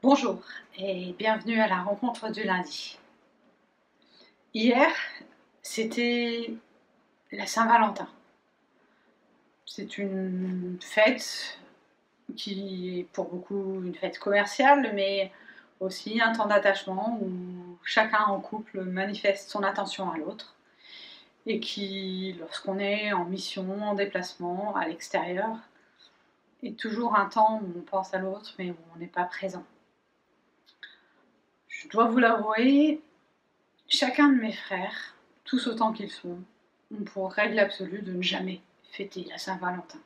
Bonjour et bienvenue à la rencontre du lundi. Hier, c'était la Saint-Valentin. C'est une fête qui est pour beaucoup une fête commerciale, mais aussi un temps d'attachement où chacun en couple manifeste son attention à l'autre et qui, lorsqu'on est en mission, en déplacement, à l'extérieur, est toujours un temps où on pense à l'autre mais où on n'est pas présent. Je dois vous l'avouer, chacun de mes frères, tous autant qu'ils sont, ont pour règle absolue de ne jamais fêter la Saint-Valentin.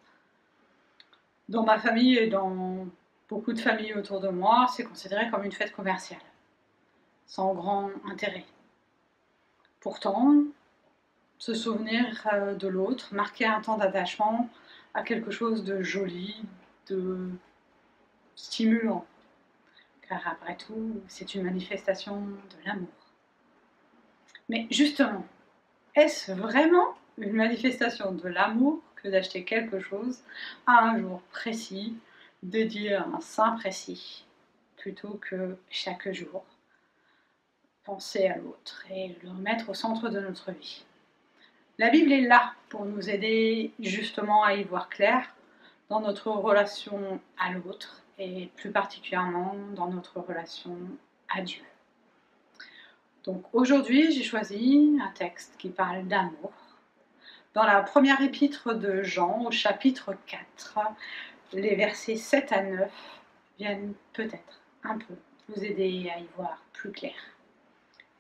Dans ma famille et dans beaucoup de familles autour de moi, c'est considéré comme une fête commerciale, sans grand intérêt. Pourtant, se souvenir de l'autre, marquer un temps d'attachement à quelque chose de joli, de stimulant. Car après tout, c'est une manifestation de l'amour. Mais justement, est-ce vraiment une manifestation de l'amour que d'acheter quelque chose à un jour précis, dédié à un saint précis, plutôt que chaque jour penser à l'autre et le remettre au centre de notre vie? La Bible est là pour nous aider justement à y voir clair dans notre relation à l'autre et plus particulièrement dans notre relation à Dieu. Donc aujourd'hui, j'ai choisi un texte qui parle d'amour. Dans la première épître de Jean, au chapitre 4, les versets 7 à 9 viennent peut-être un peu vous aider à y voir plus clair.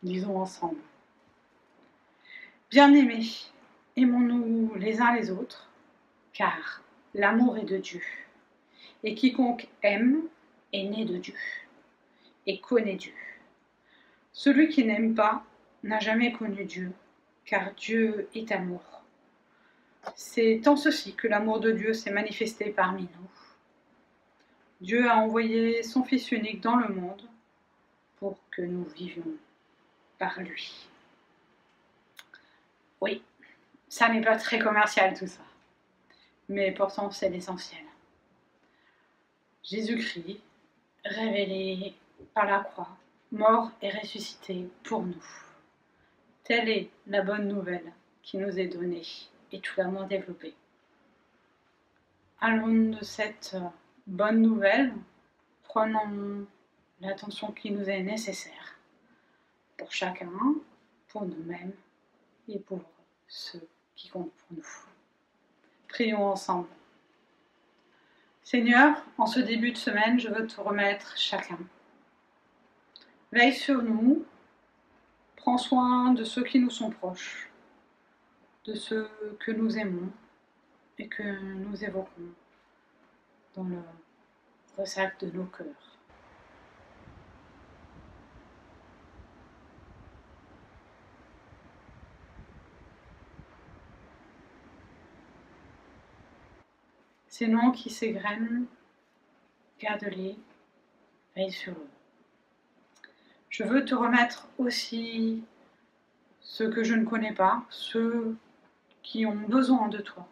Lisons ensemble. Bien-aimés, aimons-nous les uns les autres, car l'amour est de Dieu. Et quiconque aime est né de Dieu et connaît Dieu. Celui qui n'aime pas n'a jamais connu Dieu, car Dieu est amour. C'est en ceci que l'amour de Dieu s'est manifesté parmi nous. Dieu a envoyé son Fils unique dans le monde pour que nous vivions par lui. Oui, ça n'est pas très commercial tout ça, mais pourtant c'est l'essentiel. Jésus-Christ, révélé par la croix, mort et ressuscité pour nous. Telle est la bonne nouvelle qui nous est donnée et tout l'amour développé. Allons de cette bonne nouvelle, prenons l'attention qui nous est nécessaire pour chacun, pour nous-mêmes et pour ceux qui comptent pour nous. Prions ensemble. Seigneur, en ce début de semaine, je veux te remettre chacun. Veille sur nous, prends soin de ceux qui nous sont proches, de ceux que nous aimons et que nous évoquons dans le ressac de nos cœurs. Ces noms qui s'égrènent, garde-les, veille sur eux. Je veux te remettre aussi ceux que je ne connais pas, ceux qui ont besoin de toi.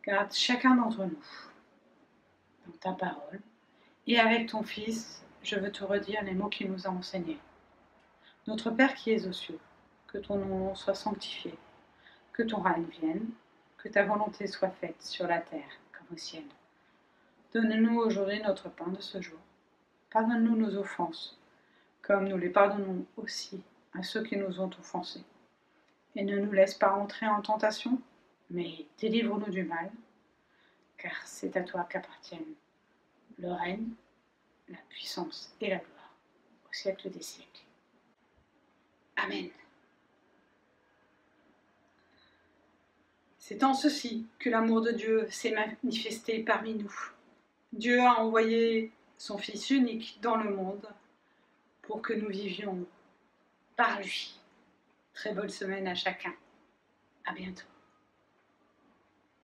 Garde chacun d'entre nous dans ta parole. Et avec ton Fils, je veux te redire les mots qu'il nous a enseignés. Notre Père qui es aux cieux, que ton nom soit sanctifié, que ton règne vienne, que ta volonté soit faite sur la terre comme au ciel. Donne-nous aujourd'hui notre pain de ce jour. Pardonne-nous nos offenses, comme nous les pardonnons aussi à ceux qui nous ont offensés. Et ne nous laisse pas entrer en tentation, mais délivre-nous du mal, car c'est à toi qu'appartiennent le règne, la puissance et la gloire, au siècle des siècles. Amen. C'est en ceci que l'amour de Dieu s'est manifesté parmi nous. Dieu a envoyé son Fils unique dans le monde pour que nous vivions par lui. Très bonne semaine à chacun. À bientôt.